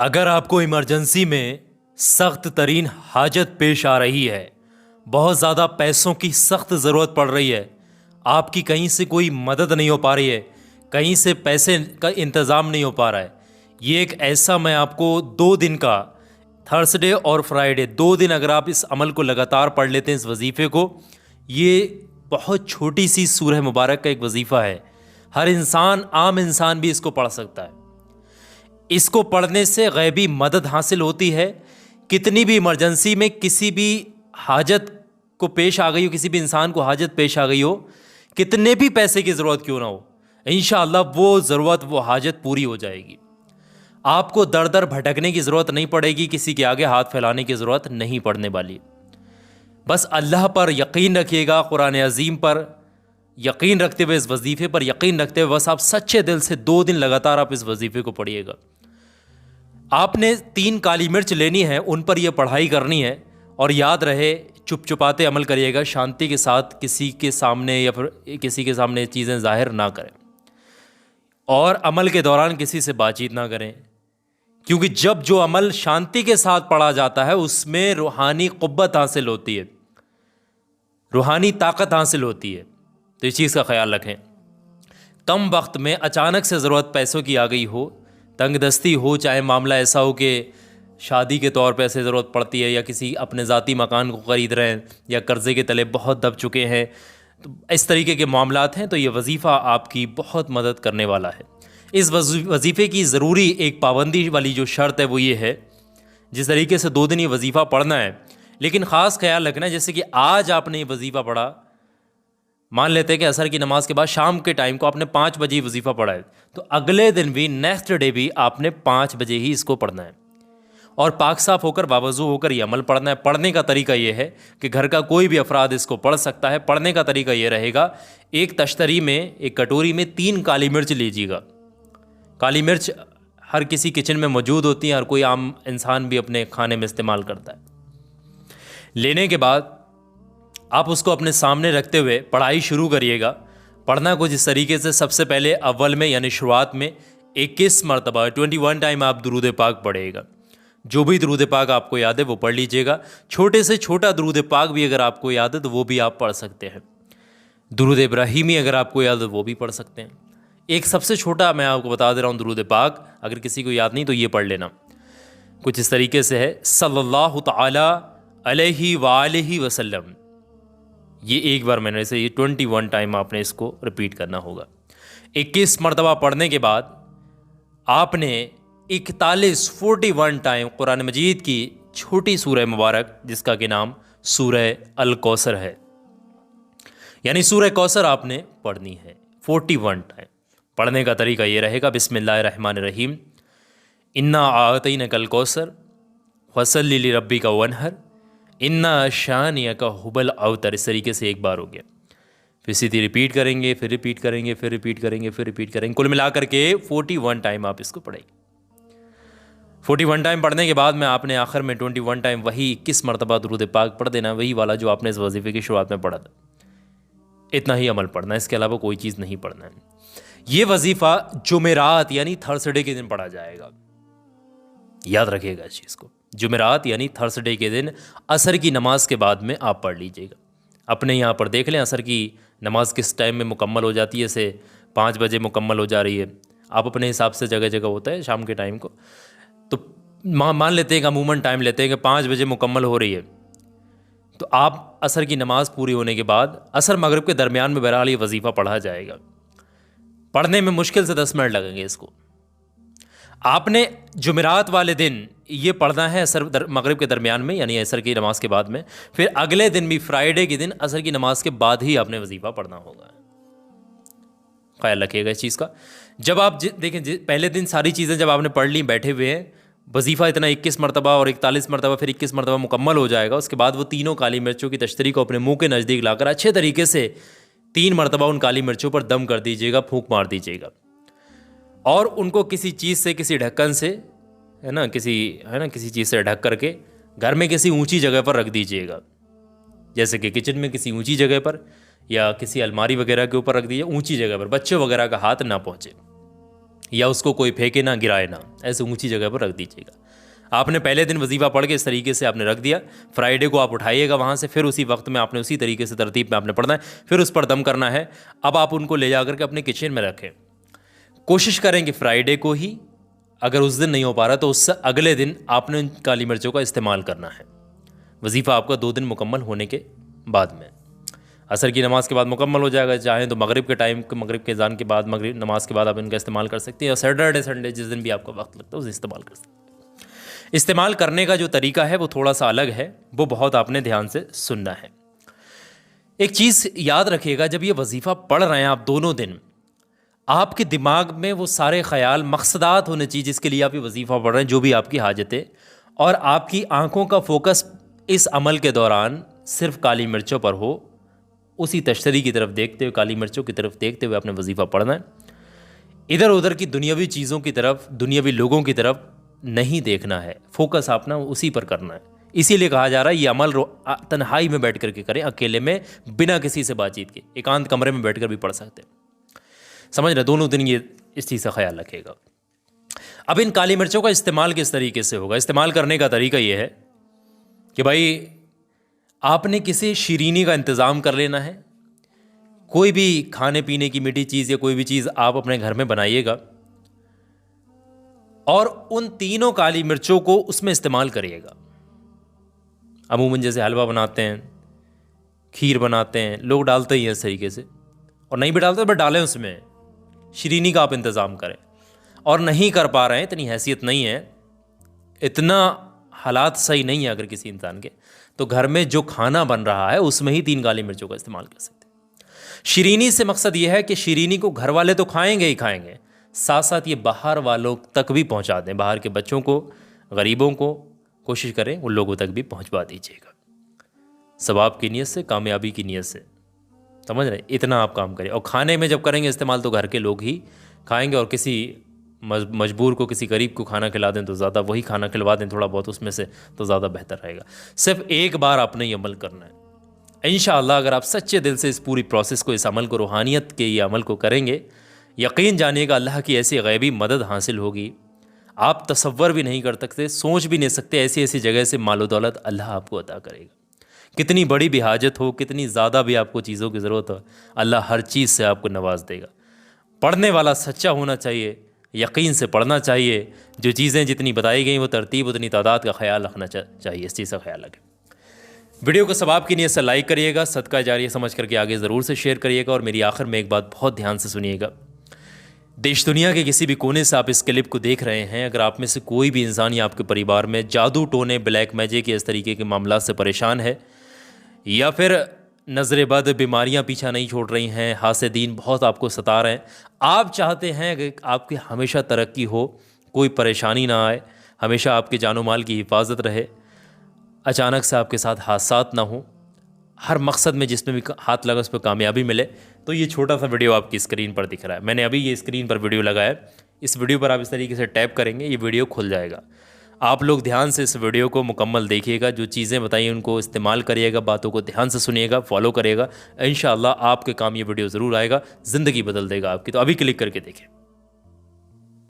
अगर आपको इमरजेंसी में सख्त तरीन हाजत पेश आ रही है, बहुत ज़्यादा पैसों की सख्त ज़रूरत पड़ रही है, आपकी कहीं से कोई मदद नहीं हो पा रही है, कहीं से पैसे का इंतज़ाम नहीं हो पा रहा है, ये एक ऐसा मैं आपको 2 दिन का थर्सडे और फ्राइडे 2 दिन अगर आप इस अमल को लगातार पढ़ लेते हैं, इस वजीफ़े को, ये बहुत छोटी सी सूरह मुबारक का एक वजीफ़ा है। हर इंसान, आम इंसान भी इसको पढ़ सकता है। इसको पढ़ने से गैबी मदद हासिल होती है। कितनी भी इमरजेंसी में किसी भी हाजत को पेश आ गई हो, किसी भी इंसान को हाजत पेश आ गई हो, कितने भी पैसे की ज़रूरत क्यों ना हो, इंशाअल्लाह वो ज़रूरत, वो हाजत पूरी हो जाएगी। आपको दर दर भटकने की ज़रूरत नहीं पड़ेगी, किसी के आगे हाथ फैलाने की ज़रूरत नहीं पड़ने वाली। बस अल्लाह पर यकीन रखिएगा, कुरान अज़ीम पर यकीन रखते हुए, इस वजीफ़े पर यकीन रखते हुए बस आप सच्चे दिल से 2 दिन लगातार आप इस वजीफ़े को पढ़िएगा। आपने 3 काली मिर्च लेनी है, उन पर यह पढ़ाई करनी है, और याद रहे चुप चुपाते अमल करिएगा, शांति के साथ, किसी के सामने या फिर किसी के सामने चीज़ें ज़ाहिर ना करें, और अमल के दौरान किसी से बातचीत ना करें, क्योंकि जब जो अमल शांति के साथ पढ़ा जाता है उसमें रूहानी क़ुव्वत हासिल होती है, रूहानी ताकत हासिल होती है। तो इस चीज़ का ख्याल रखें। कम वक्त में अचानक से ज़रूरत पैसों की आ गई हो, तंगदस्ती हो, चाहे मामला ऐसा हो कि शादी के तौर पे ऐसे ज़रूरत पड़ती है, या किसी अपने ज़ाती मकान को ख़रीद रहे हैं, या कर्ज़े के तले बहुत दब चुके हैं, तो इस तरीके के मामलात हैं, तो ये वजीफ़ा आपकी बहुत मदद करने वाला है। इस वजीफ़े की ज़रूरी एक पाबंदी वाली जो शर्त है वो ये है, जिस तरीके से 2 दिन ये वजीफ़ा पढ़ना है, लेकिन ख़ास ख्याल रखना है, जैसे कि आज आपने ये वजीफ़ा पढ़ा, मान लेते हैं कि असर की नमाज के बाद शाम के टाइम को आपने 5 बजे वजीफ़ा पढ़ा है, तो अगले दिन भी, नेक्स्ट डे भी आपने 5 बजे ही इसको पढ़ना है, और पाक साफ़ होकर, बावज़ू होकर यह अमल पढ़ना है। पढ़ने का तरीका यह है कि घर का कोई भी अफराद इसको पढ़ सकता है। पढ़ने का तरीका यह रहेगा, एक तश्तरी में, एक कटोरी में 3 काली मिर्च लीजिएगा। काली मिर्च हर किसी किचन में मौजूद होती है, हर कोई आम इंसान भी अपने खाने में इस्तेमाल करता है। लेने के बाद आप उसको अपने सामने रखते हुए पढ़ाई शुरू करिएगा। पढ़ना कुछ इस तरीके से, सबसे पहले अव्वल में यानी शुरुआत में 21 मरतबा 21 टाइम आप दुरूद पाक पढ़ेगा। जो भी दुरूद पाक आपको याद है वो पढ़ लीजिएगा। छोटे से छोटा दुरूद पाक भी अगर आपको याद है तो वो भी आप पढ़ सकते हैं। दुरूद इब्राहिमी अगर आपको याद है वो भी पढ़ सकते हैं। एक सबसे छोटा मैं आपको बता दे रहा हूँ दुरूद पाक, अगर किसी को याद नहीं तो ये पढ़ लेना। कुछ इस तरीके से है, सल्लल्लाहु तआला अलैहि वालैहि वसल्लम। ये एक बार मैंने से, ये 21 टाइम आपने इसको रिपीट करना होगा। 21 मरतबा पढ़ने के बाद आपने 41 टाइम कुरान मजीद की छोटी सूरह मुबारक, जिसका कि नाम सूरह अल कौसर है, यानी सूरह कौसर आपने पढ़नी है 41 टाइम। पढ़ने का तरीका ये रहेगा, बिस्मिल्लाहिर्रहमानिर्रहीम, इन्ना आतैनकल कौसर फसल्लि लिरब्बिका वन्हर, इन्ना शानिया का हुबल अवतर। इस तरीके से एक बार हो गया, फिर सीधी रिपीट करेंगे, फिर रिपीट करेंगे, फिर रिपीट करेंगे, फिर रिपीट करेंगे। कुल मिलाकर के 41 टाइम आप इसको पढ़ेंगे। 41 टाइम पढ़ने के बाद में आपने आखिर में 21 टाइम वही 21 मरतबा दुरूद पाक पढ़ देना, वही वाला जो आपने इस वजीफ़े की शुरुआत में पढ़ा था। इतना ही अमल पढ़ना है, इसके अलावा कोई चीज़ नहीं पढ़ना है। ये वजीफ़ा जुमेरात यानी थर्सडे के दिन पढ़ा जाएगा, याद रखिएगा इस चीज़ को। जुमेरात यानी थर्सडे के दिन असर की नमाज के बाद में आप पढ़ लीजिएगा। अपने यहाँ पर देख लें असर की नमाज किस टाइम में मुकम्मल हो जाती है, से 5 बजे मुकम्मल हो जा रही है। आप अपने हिसाब से, जगह जगह होता है शाम के टाइम को, तो मान लेते हैं कि अमूमन टाइम लेते हैं कि 5 बजे मुकम्मल हो रही है, तो आप असर की नमाज पूरी होने के बाद असर मगरिब के दरमियान में बहरहाल ये वजीफ़ा पढ़ा जाएगा। पढ़ने में मुश्किल से 10 मिनट लगेंगे इसको। आपने जुमेरात वाले दिन ये पढ़ना है असर मगरिब के दरमियान में, यानी असर की नमाज के बाद में। फिर अगले दिन भी, फ्राइडे के दिन, असर की नमाज के बाद ही आपने वजीफ़ा पढ़ना होगा। ख्याल रखिएगा इस चीज़ का। जब आप देखें, पहले दिन सारी चीज़ें जब आपने पढ़ ली, बैठे हुए हैं, वजीफ़ा इतना 21 मरतबा और 41 मरतबा, फिर 21 मरतबा मुकम्मल हो जाएगा। उसके बाद वो तीनों काली मिर्चों की तश्तरी को अपने मुँह के नज़दीक लाकर अच्छे तरीके से 3 मरतबा उन काली मिर्चों पर दम कर दीजिएगा, फूंक मार दीजिएगा, और उनको किसी चीज़ से, किसी ढक्कन से, किसी चीज़ से ढक करके घर में किसी ऊंची जगह पर रख दीजिएगा, जैसे कि किचन में किसी ऊंची जगह पर, या किसी अलमारी वगैरह के ऊपर रख दीजिए, ऊंची जगह पर, बच्चे वगैरह का हाथ ना पहुँचे। या उसको कोई फेंके ना, गिराए ना, ऐसे ऊंची जगह पर रख दीजिएगा। आपने पहले दिन वजीफ़ा पढ़ के इस तरीके से आपने रख दिया, फ्राइडे को आप उठाइएगा वहाँ से, फिर उसी वक्त में आपने उसी तरीके से तरतीब में आपने पढ़ना है, फिर उस पर दम करना है। अब आप उनको ले जा करके अपने किचन में रखें। कोशिश करें कि फ्राइडे को ही, अगर उस दिन नहीं हो पा रहा तो उससे अगले दिन आपने उन काली मिर्चों का इस्तेमाल करना है। वजीफ़ा आपका 2 दिन मुकम्मल होने के बाद में, असर की नमाज़ के बाद मुकम्मल हो जाएगा। चाहें तो मगरिब के टाइम, मगरिब के अज़ान के बाद, मगरिब नमाज के बाद आप इनका इस्तेमाल कर सकते हैं, और सैटरडे संडे जिस दिन भी आपका वक्त लगता है उसे इस्तेमाल कर सकते हैं। इस्तेमाल करने का जो तरीका है वो थोड़ा सा अलग है, वो बहुत आपने ध्यान से सुनना है। एक चीज़ याद रखिएगा, जब ये वजीफ़ा पढ़ रहे हैं आप दोनों दिन, आपके दिमाग में वो सारे ख्याल, मकसदात होने चाहिए जिसके लिए आप ये वजीफ़ा पढ़ रहे हैं, जो भी आपकी हाजत है, और आपकी आंखों का फोकस इस अमल के दौरान सिर्फ काली मिर्चों पर हो। उसी तशतरी की तरफ देखते हुए, काली मिर्चों की तरफ देखते हुए आपने वजीफ़ा पढ़ना है। इधर उधर की दुनियावी चीज़ों की तरफ, दुनियावी लोगों की तरफ नहीं देखना है, फोकस अपना उसी पर करना है। इसीलिए कहा जा रहा है ये अमल तन्हाई में बैठ करके करें, अकेले में, बिना किसी से बातचीत के, एकांत कमरे में बैठ कर भी पढ़ सकते हैं। समझ रहे, दोनों दिन ये इस चीज़ का ख्याल रखेगा। अब इन काली मिर्चों का इस्तेमाल किस तरीके से होगा? इस्तेमाल करने का तरीका ये है कि भाई आपने किसी शीरीनी का इंतज़ाम कर लेना है। कोई भी खाने पीने की मीठी चीज़ या कोई भी चीज़ आप अपने घर में बनाइएगा, और उन तीनों काली मिर्चों को उसमें इस्तेमाल करिएगा। अमूमन जैसे हलवा बनाते हैं, खीर बनाते हैं, लोग डालते ही हैं इस तरीके से, और नहीं भी डालते बट डालें उसमें, शीरीनी का आप इंतज़ाम करें। और नहीं कर पा रहे हैं, इतनी हैसियत नहीं है, इतना हालात सही नहीं है अगर किसी इंसान के, तो घर में जो खाना बन रहा है उसमें ही 3 काली मिर्चों का इस्तेमाल कर सकते हैं। शीरीनी से मकसद यह है कि शीरीनी को घर वाले तो खाएंगे ही खाएंगे, साथ साथ ये बाहर वालों तक भी पहुंचा दें। बाहर के बच्चों को, गरीबों को कोशिश करें उन लोगों तक भी पहुंचवा दीजिएगा, सवाब की नीयत से, कामयाबी की नीयत से। समझ रहे, इतना आप काम करें। और खाने में जब करेंगे इस्तेमाल तो घर के लोग ही खाएंगे, और किसी मजबूर को, किसी गरीब को खाना खिला दें तो ज़्यादा, वही खाना खिलवा दें थोड़ा बहुत उसमें से, तो ज़्यादा बेहतर रहेगा। सिर्फ एक बार आपने ये अमल करना है। इंशाअल्लाह अगर आप सच्चे दिल से इस पूरी प्रोसेस को, इस अमल को, रूहानियत के ये अमल को करेंगे, यकीन जानिएगा अल्लाह की ऐसी गैबी मदद हासिल होगी, आप तसव्वुर भी नहीं कर सकते, सोच भी नहीं सकते। ऐसी ऐसी जगह से मालो दौलत अल्लाह आपको अता करेगा। कितनी बड़ी भी हाजत हो, कितनी ज़्यादा भी आपको चीज़ों की ज़रूरत हो, अल्लाह हर चीज़ से आपको नवाज देगा। पढ़ने वाला सच्चा होना चाहिए, यकीन से पढ़ना चाहिए। जो चीज़ें जितनी बताई गई वो तरतीब, उतनी तादाद का ख्याल रखना चाहिए, इस चीज़ का ख्याल रखें। वीडियो को सवाब की नीयत से लाइक करिएगा, सदका जारिया समझ करके आगे ज़रूर से शेयर करिएगा। और मेरी आखिर में एक बात बहुत ध्यान से सुनिएगा, देश दुनिया के किसी भी कोने से आप इस क्लिप को देख रहे हैं, अगर आप में से कोई भी इंसान या आपके परिवार में जादू टोने, ब्लैक मैजिक या इस तरीके के मामला से परेशान है, या फिर नज़र बद, बीमारियां पीछा नहीं छोड़ रही हैं, हासिदीन बहुत आपको सता रहे हैं, आप चाहते हैं कि आपकी हमेशा तरक्की हो, कोई परेशानी ना आए, हमेशा आपके जानो माल की हिफाजत रहे, अचानक से आपके साथ हादसात ना हो, हर मकसद में जिसमें भी हाथ लगा उस पर कामयाबी मिले, तो ये छोटा सा वीडियो आपकी स्क्रीन पर दिख रहा है। मैंने अभी ये स्क्रीन पर वीडियो लगाया, इस वीडियो पर आप इस तरीके से टैप करेंगे, ये वीडियो खुल जाएगा। आप लोग ध्यान से इस वीडियो को मुकम्मल देखिएगा, जो चीज़ें बताइए उनको इस्तेमाल करिएगा, बातों को ध्यान से सुनिएगा, फॉलो करिएगा। इंशाअल्लाह आपके काम ये वीडियो ज़रूर आएगा, ज़िंदगी बदल देगा आपकी। तो अभी क्लिक करके देखें।